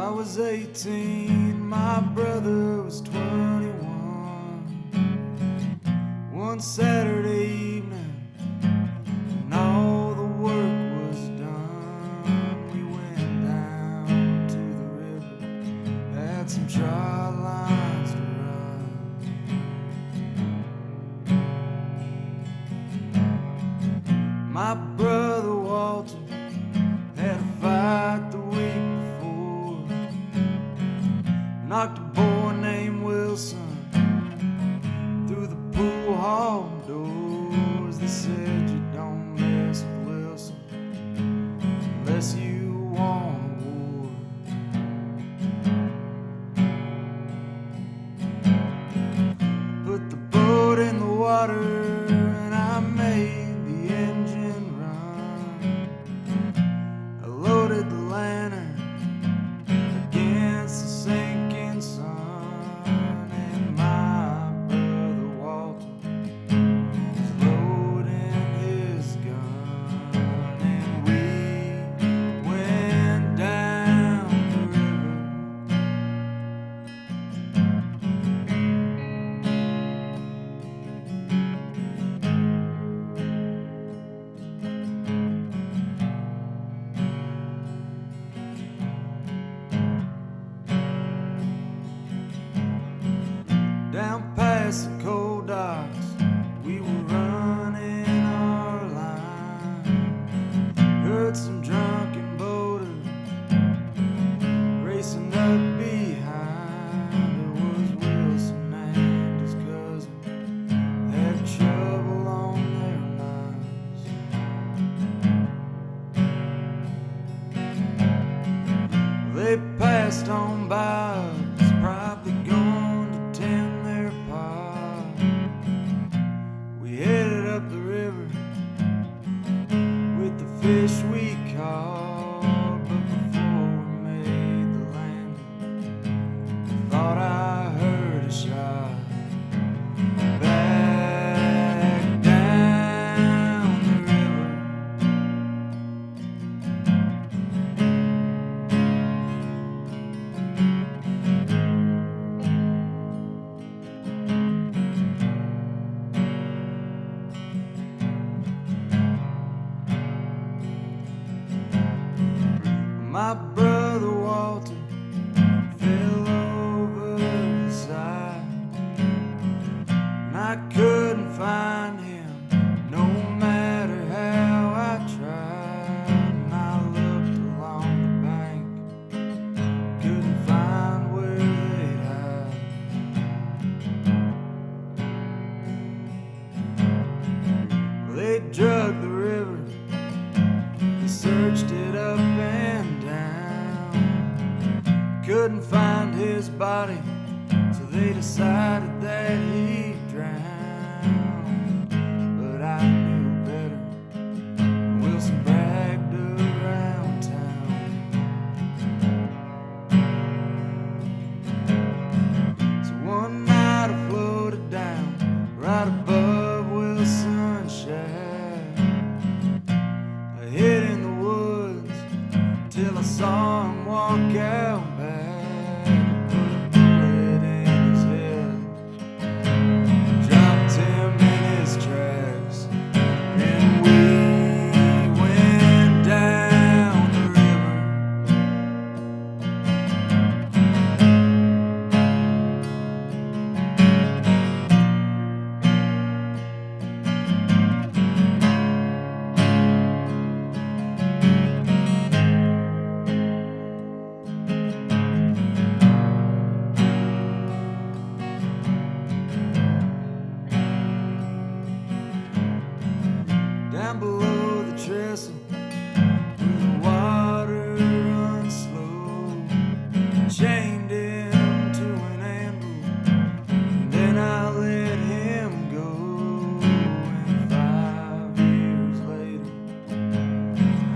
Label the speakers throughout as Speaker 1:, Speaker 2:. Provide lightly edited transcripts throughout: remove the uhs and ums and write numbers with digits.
Speaker 1: I was 18, my brother was 21. One Saturday evening, when all the work was done, we went down to the river, had some dry lines to run. My brother Walter had a fight the week before, knocked a boy named Wilson through the pool hall doors. They said you don't mess with Wilson unless you want a war. Put the boat in the water and I made the engine run. I loaded the lantern against the sinking sun, and my brother Walter was loading his gun, and we went down the river. Down past the cold docks, we were running our line. Heard some drunken boaters racing up behind. It was Wilson and his cousin had trouble on their minds. They passed on by us, probably going to tend their pot. We headed up the river with the fish we caught, but before we made the landing, I thought I heard a shot. Back down the river. My brother Walter fell over the side, and I couldn't find him no matter how I tried. And I looked along the bank, couldn't find where they'd hide. They drug the river, they searched it up and down, couldn't find his body, so they decided that he drowned. But I knew better. Wilson bragged around town. So one night I floated down right above Wilson's shack. I hid in the woods till I saw him walk out back. Put a bullet in his head, dropped him in his tracks, and we went down the river. Down below the trestle, where the water runs slow, chained him to an anvil, and then I let him go. And 5 years later,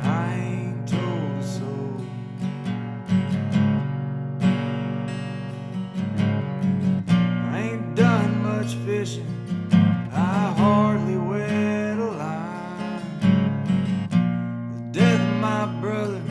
Speaker 1: I ain't told a soul. I ain't done much fishing, I hardly wet a line. The death of my brother